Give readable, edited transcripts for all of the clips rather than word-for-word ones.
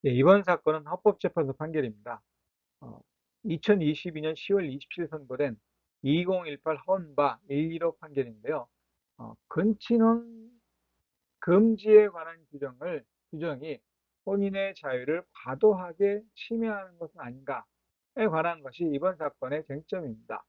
예, 이번 사건은 헌법재판소 판결입니다. 어, 2022년 10월 27일 선고된 2018 헌바 115 판결인데요. 근친혼 금지에 관한 규정이 혼인의 자유를 과도하게 침해하는 것은 아닌가에 관한 것이 이번 사건의 쟁점입니다.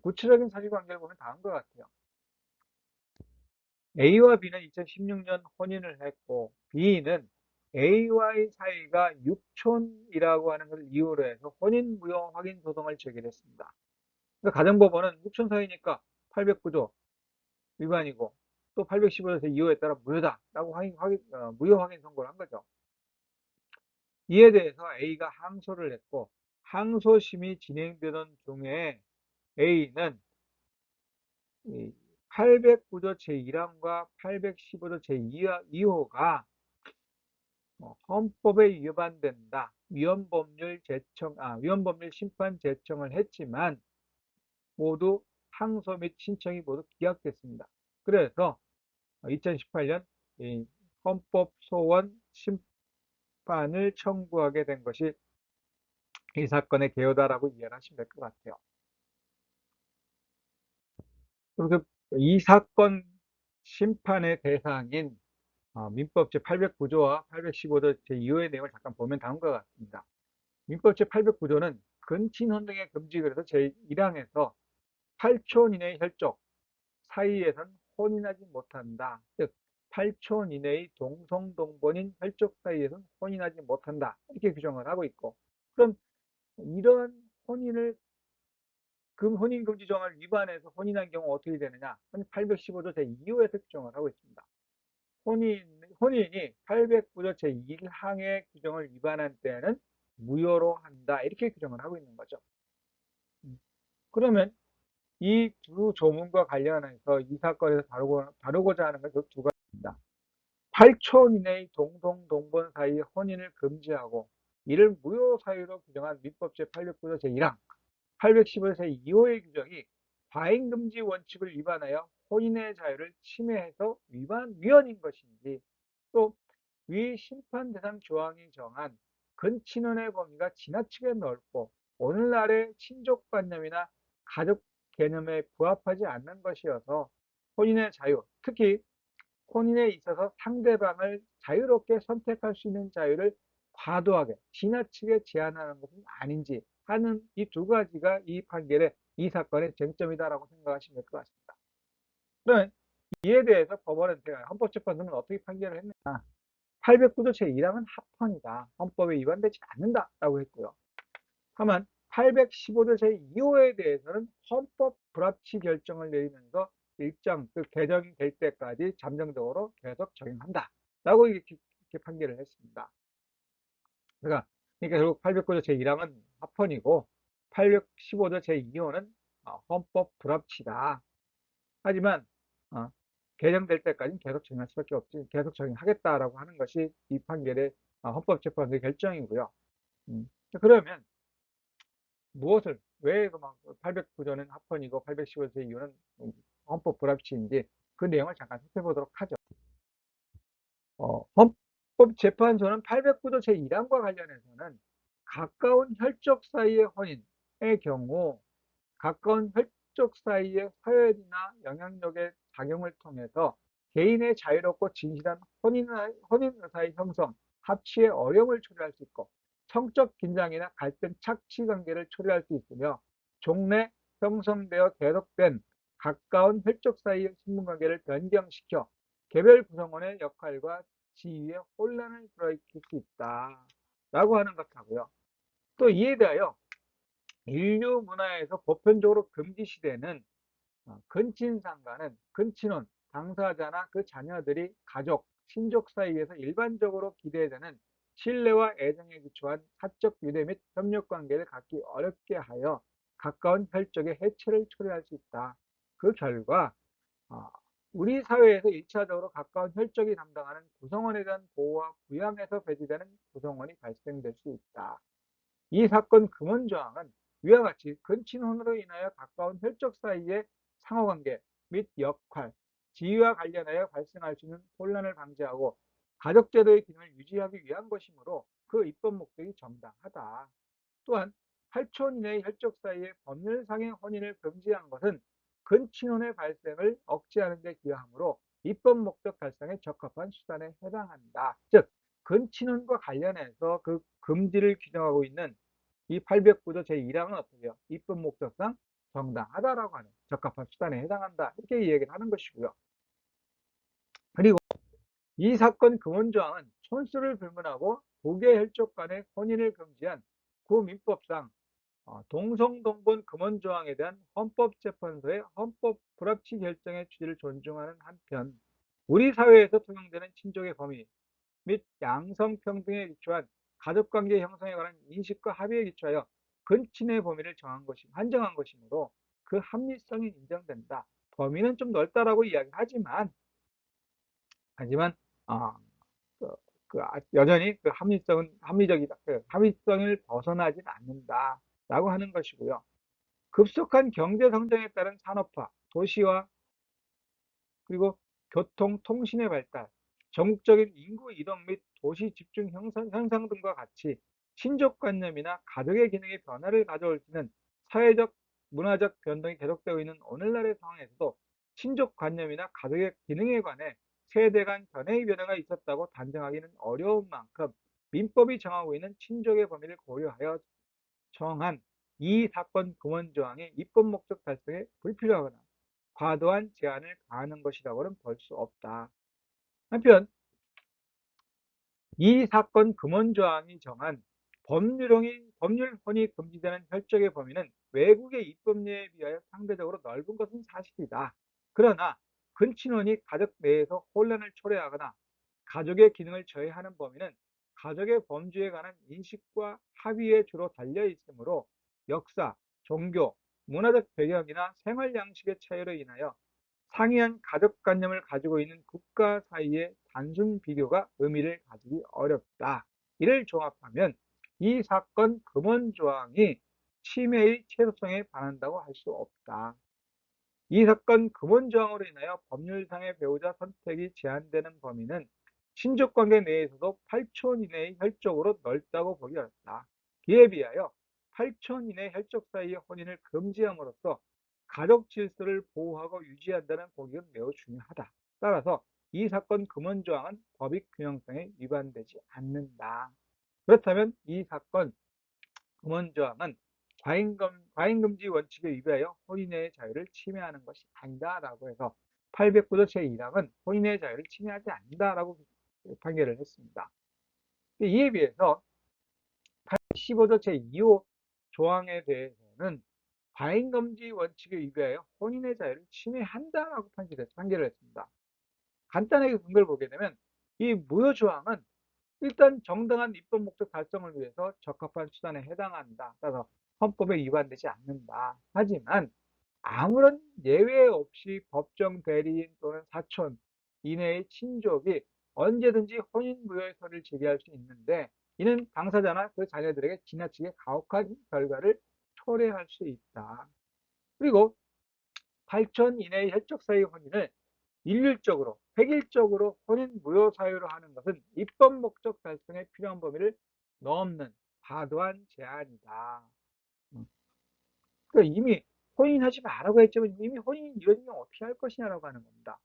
구체적인 사실관계를 보면 다음과 같아요. A와 B는 2016년 혼인을 했고 B는 A와의 사이가 육촌이라고 하는 것을 이유로 해서 혼인 무효 확인 소송을 제기했습니다. 그러니까 가정법원은 육촌 사이니까 809조 위반이고 또 815조에서 이유에 따라 무효다라고 무효 확인 선고를 한 거죠. 이에 대해서 A가 항소를 했고 항소심이 진행되던 중에 A는 809조 제1항과 815조 제2호가 헌법에 위반된다. 위헌법률 심판 제청을 했지만 모두 항소 및 신청이 모두 기각됐습니다. 그래서 2018년 헌법소원 심판을 청구하게 된 것이 이 사건의 개요다라고 이해를 하시면 될 것 같아요. 그리고 이 사건 심판의 대상인 민법 제809조와 815조 제2호의 내용을 잠깐 보면 다음과 같습니다. 민법 제809조는 근친혼 등의 금지글에서 제1항에서 8촌 이내의 혈족 사이에선 혼인하지 못한다. 즉 8촌 이내의 동성동본인 혈족 사이에선 혼인하지 못한다. 이렇게 규정을 하고 있고, 그럼 이런 혼인금지 조항을 위반해서 혼인한 경우 어떻게 되느냐? 815조 제2호에서 규정을 하고 있습니다. 혼인이 809조 제1항의 규정을 위반한 때에는 무효로 한다. 이렇게 규정을 하고 있는 거죠. 그러면 이 두 조문과 관련해서 이 사건에서 다루고자 하는 것은 두 가지입니다. 8촌 이내의 동성동본 사이의 혼인을 금지하고 이를 무효 사유로 규정한 민법 제869조 제1항, 815조 제2호의 규정이 과잉금지 원칙을 위반하여 혼인의 자유를 침해해서 위헌인 것인지, 또 위 심판 대상 조항이 정한 근친혼의 범위가 지나치게 넓고 오늘날의 친족관념이나 가족 개념에 부합하지 않는 것이어서 혼인의 자유, 특히 혼인에 있어서 상대방을 자유롭게 선택할 수 있는 자유를 과도하게 지나치게 제한하는 것은 아닌지 하는 이 두 가지가 이 사건의 쟁점이다라고 생각하시면 될 것 같습니다. 그러면 이에 대해서 헌법재판소는 어떻게 판결을 했느냐? 809조 제1항은 합헌이다. 헌법에 위반되지 않는다라고 했고요. 다만 815조 제2호에 대해서는 헌법 불합치 결정을 내리면서 개정이 될 때까지 잠정적으로 계속 적용한다라고 이렇게 판결을 했습니다. 그러니까 결국 809조 제1항은 합헌이고 815조 제2호는 헌법 불합치다. 하지만 개정될 때까지는 계속 적용할 수밖에 없지, 계속 적용하겠다라고 하는 것이 이 판결의 헌법재판소의 결정이고요. 그러면 왜 809조는 합헌이고 815조 제2호는 헌법 불합치인지 그 내용을 잠깐 살펴보도록 하죠. 헌법재판소는 809조 제1항과 관련해서는 가까운 혈족 사이의 혼인의 경우 가까운 혈족 사이의 서열이나 영향력의 작용을 통해서 개인의 자유롭고 진실한 혼인 의사의 형성, 합치의 어려움을 초래할 수 있고 성적 긴장이나 갈등, 착취 관계를 초래할 수 있으며 종래 형성되어 계속된 가까운 혈족 사이의 신분관계를 변경시켜 개별 구성원의 역할과 지위에 혼란을 불러일으킬 수 있다라고 하는 것하고요. 또 이에 대하여 인류 문화에서 보편적으로 금지시되는 근친상간은 근친혼, 당사자나 그 자녀들이 가족, 친족 사이에서 일반적으로 기대되는 신뢰와 애정에 기초한 사적 유대 및 협력관계를 갖기 어렵게 하여 가까운 혈족의 해체를 초래할 수 있다. 그 결과 우리 사회에서 1차적으로 가까운 혈족이 담당하는 구성원에 대한 보호와 부양에서 배제되는 구성원이 발생될 수 있다. 이 사건 금원조항은 위와 같이 근친혼으로 인하여 가까운 혈족 사이의 상호관계 및 역할, 지위와 관련하여 발생할 수 있는 혼란을 방지하고 가족제도의 기능을 유지하기 위한 것이므로 그 입법 목적이 정당하다. 또한 8촌 이내의 혈족 사이의 법률상의 혼인을 금지한 것은 근친혼의 발생을 억제하는 데 기여하므로 입법 목적 달성에 적합한 수단에 해당한다. 즉, 근친혼과 관련해서 그 금지를 규정하고 있는 이 809조 제1항은 어떻게 해요? 입법 목적상 정당하다라고 하는 적합한 수단에 해당한다. 이렇게 이야기를 하는 것이고요. 그리고 이 사건 금원조항은 촌수를 불문하고 고계 혈족 간의 혼인을 금지한 구민법상 동성동본 금원조항에 대한 헌법재판소의 헌법 불합치 결정의 취지를 존중하는 한편 우리 사회에서 통용되는 친족의 범위 및 양성평등에 기초한 가족관계 형성에 관한 인식과 합의에 기초하여 근친의 범위를 한정한 것이므로 그 합리성이 인정된다. 범위는 좀 넓다라고 이야기하지만 어, 여전히 그 합리성은 합리적이다. 그 합리성을 벗어나진 않는다라고 하는 것이고요. 급속한 경제 성장에 따른 산업화, 도시화, 그리고 교통, 통신의 발달, 전국적인 인구 이동 및 도시 집중 현상 등과 같이 친족관념이나 가족의 기능의 변화를 가져올지는 사회적, 문화적 변동이 계속되고 있는 오늘날의 상황에서도 친족관념이나 가족의 기능에 관해 세대 간 견해의 변화가 있었다고 단정하기는 어려운 만큼 민법이 정하고 있는 친족의 범위를 고려하여 정한 이 사건 금원조항이 입법 목적 달성에 불필요하거나 과도한 제한을 가하는 것이라고는 볼 수 없다. 한편 이 사건 금원조항이 정한 법률혼이 금지되는 혈족의 범위는 외국의 입법례에 비하여 상대적으로 넓은 것은 사실이다. 그러나 근친혼이 가족 내에서 혼란을 초래하거나 가족의 기능을 저해하는 범위는 가족의 범주에 관한 인식과 합의에 주로 달려 있으므로 역사, 종교, 문화적 배경이나 생활 양식의 차이로 인하여 상이한 가족관념을 가지고 있는 국가 사이의 단순 비교가 의미를 가지기 어렵다. 이를 종합하면 이 사건 금원조항이 침해의 최소성에 반한다고 할 수 없다. 이 사건 금원조항으로 인하여 법률상의 배우자 선택이 제한되는 범위는 친족관계 내에서도 8촌 이내의 혈족으로 넓다고 보기 어렵다. 이에 비하여 8촌 이내 혈족 사이의 혼인을 금지함으로써 가족 질서를 보호하고 유지한다는 고객은 매우 중요하다. 따라서 이 사건 금원조항은 법익 균형성에 위반되지 않는다. 그렇다면 이 사건 금원조항은 과잉금지 원칙에 위배하여 혼인의 자유를 침해하는 것이 아니다라고 해서 809조 제1항은 혼인의 자유를 침해하지 않는다라고 판결을 했습니다. 이에 비해서 15조 제2호 조항에 대해서는 과잉금지 원칙에 위배하여 혼인의 자유를 침해한다라고 판결을 했습니다. 간단하게 근거를 보게 되면 이 무효조항은 일단 정당한 입법 목적 달성을 위해서 적합한 수단에 해당한다. 따라서 헌법에 위반되지 않는다. 하지만 아무런 예외 없이 법정 대리인 또는 사촌 이내의 친족이 언제든지 혼인 무효의 소리를 제기할 수 있는데 이는 당사자나 그 자녀들에게 지나치게 가혹한 결과를 초래할 수 있다. 그리고 8천 이내의 혈족 사이 혼인을 일률적으로, 획일적으로 혼인 무효 사유로 하는 것은 입법 목적 달성에 필요한 범위를 넘는 과도한 제한이다. 그러니까 이미 혼인하지 말라고 했지만 이미 혼인이 이루어지면 어떻게 할 것이냐라고 하는 겁니다.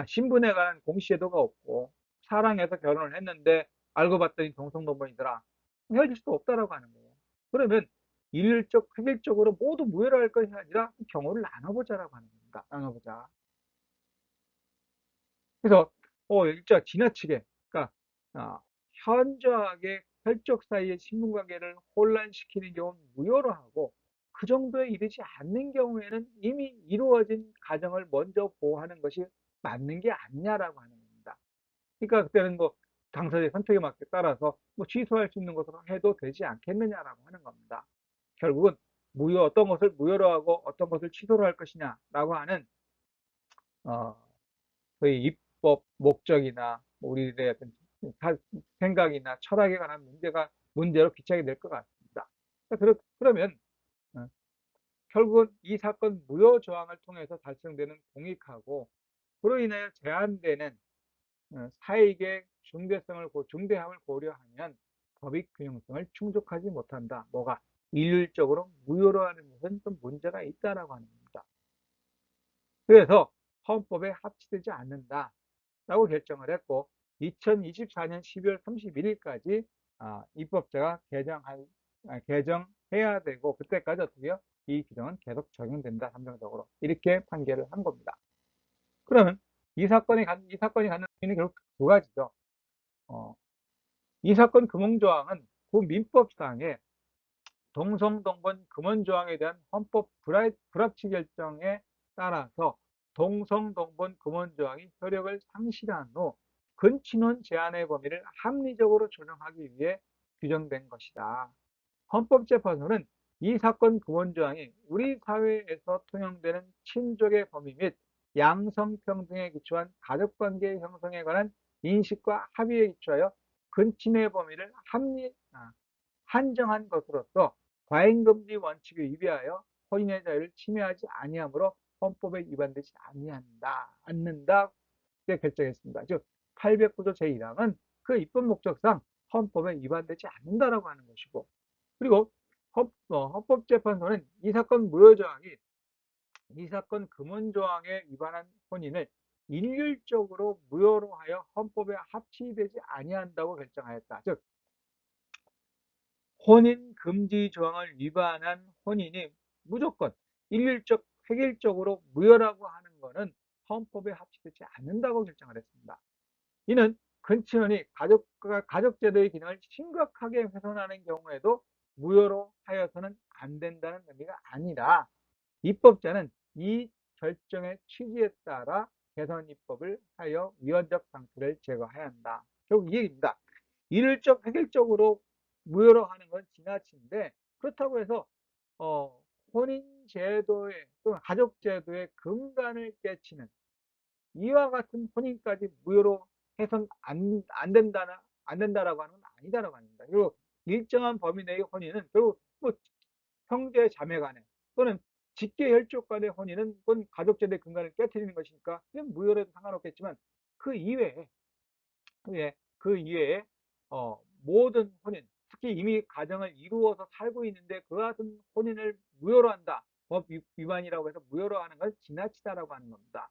신분에 관한 공시제도가 없고 사랑해서 결혼을 했는데 알고 봤더니 동성동본이더라. 헤어질 수도 없다라고 하는 거예요. 그러면 일률적, 획일적으로 모두 무효로 할 것이 아니라 경우를 나눠보자라고 하는 겁니다. 나눠보자. 그래서 진짜 지나치게 그러니까 어, 현저하게 혈족 사이의 신분관계를 혼란시키는 경우는 무효로 하고 그 정도에 이르지 않는 경우에는 이미 이루어진 가정을 먼저 보호하는 것이 맞는 게 아니냐라고 하는 겁니다. 그러니까 그때는 뭐 당사자의 선택에 맞게 따라서 뭐 취소할 수 있는 것으로 해도 되지 않겠느냐라고 하는 겁니다. 결국은 어떤 것을 무효로 하고 어떤 것을 취소로 할 것이냐라고 하는 어, 의 입법 목적이나 우리들의 어떤 생각이나 철학에 관한 문제로 귀착이 될 것 같습니다. 그러면 어, 결국은 이 사건 무효 조항을 통해서 달성되는 공익하고 그로 인하여 제한되는 사익의 중대함을 고려하면 법익 균형성을 충족하지 못한다. 뭐가? 일률적으로 무효로 하는 것은 좀 문제가 있다라고 하는 겁니다. 그래서 헌법에 합치되지 않는다라고 결정을 했고 2024년 12월 31일까지 입법자가 개정해야 되고 그때까지 어떻게요? 이 규정은 계속 적용된다. 함정적으로 이렇게 판결을 한 겁니다. 그러면 이 사건이 갖는 의미는 결국 두 가지죠. 이 사건 금원조항은 그 민법상의 동성동본 금원조항에 대한 헌법 불합치 결정에 따라서 동성동본 금원조항이 효력을 상실한 후 근친혼 제한의 범위를 합리적으로 조정하기 위해 규정된 것이다. 헌법재판소는 이 사건 금원조항이 우리 사회에서 통용되는 친족의 범위 및 양성평등에 기초한 가족관계 형성에 관한 인식과 합의에 기초하여 근친의 범위를 한정한 것으로서 과잉금지 원칙에 위배하여 혼인의 자유를 침해하지 아니하므로 헌법에 위반되지 않는다 이렇게 결정했습니다. 즉 809조 제1항은 그 입법 목적상 헌법에 위반되지 않는다라고 하는 것이고 그리고 헌법재판소는 이 사건 무효조항이 이 사건 금원조항에 위반한 혼인을 일률적으로 무효로 하여 헌법에 합치되지 아니한다고 결정하였다. 즉 혼인 금지 조항을 위반한 혼인이 무조건 획일적으로 무효라고 하는 것은 헌법에 합치되지 않는다고 결정을 했습니다. 이는 근친혼이 가족제도의 기능을 심각하게 훼손하는 경우에도 무효로 하여서는 안 된다는 의미가 아니라 입법자는 이 결정의 취지에 따라 개선 입법을 하여 위헌적 상태를 제거해야 한다. 결국 이 얘기입니다. 획일적으로 무효로 하는 건 지나친데 그렇다고 해서 혼인제도의 또는 가족제도의 근간을 깨치는 이와 같은 혼인까지 무효로 해선 안 된다라고 하는 건 아니다라고 합니다. 그리고 일정한 범위 내의 혼인은 결국 뭐 형제 자매 간에 또는 직계 혈족 간의 혼인은 그건 가족제도의 근간을 깨뜨리는 것이니까 그냥 무효로도 상관없겠지만 그 이외에 그 이외에 모든 혼인 특히 이미 가정을 이루어서 살고 있는데 그 같은 혼인을 무효로 한다. 법 위반이라고 해서 무효로 하는 건 지나치다라고 하는 겁니다.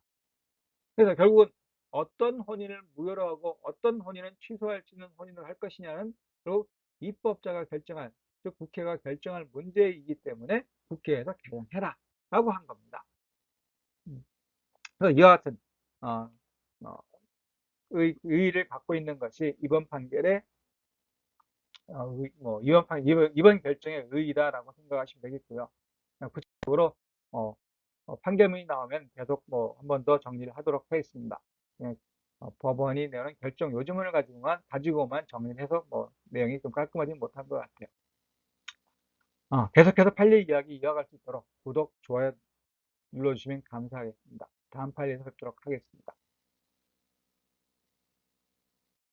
그래서 결국은 어떤 혼인을 무효로 하고 어떤 혼인은 취소할 수 있는 혼인을 할 것이냐는 결국 입법자가 결정할 즉 국회가 결정할 문제이기 때문에 국회에서 개정해라 라고 한 겁니다. 그래서 이와 같은 어, 어, 의의를 갖고 있는 것이 이번 판결의 이번 결정의 의의다라고 생각하시면 되겠고요. 구체적으로 판결문이 나오면 계속 한 번 더 정리를 하도록 하겠습니다. 예, 법원이 내는 결정 요지문을 가지고만 정리를 해서 내용이 좀 깔끔하지 못한 것 같아요. 계속해서 판례 이야기 이어갈 수 있도록 구독, 좋아요 눌러주시면 감사하겠습니다. 다음 판례에서 뵙도록 하겠습니다.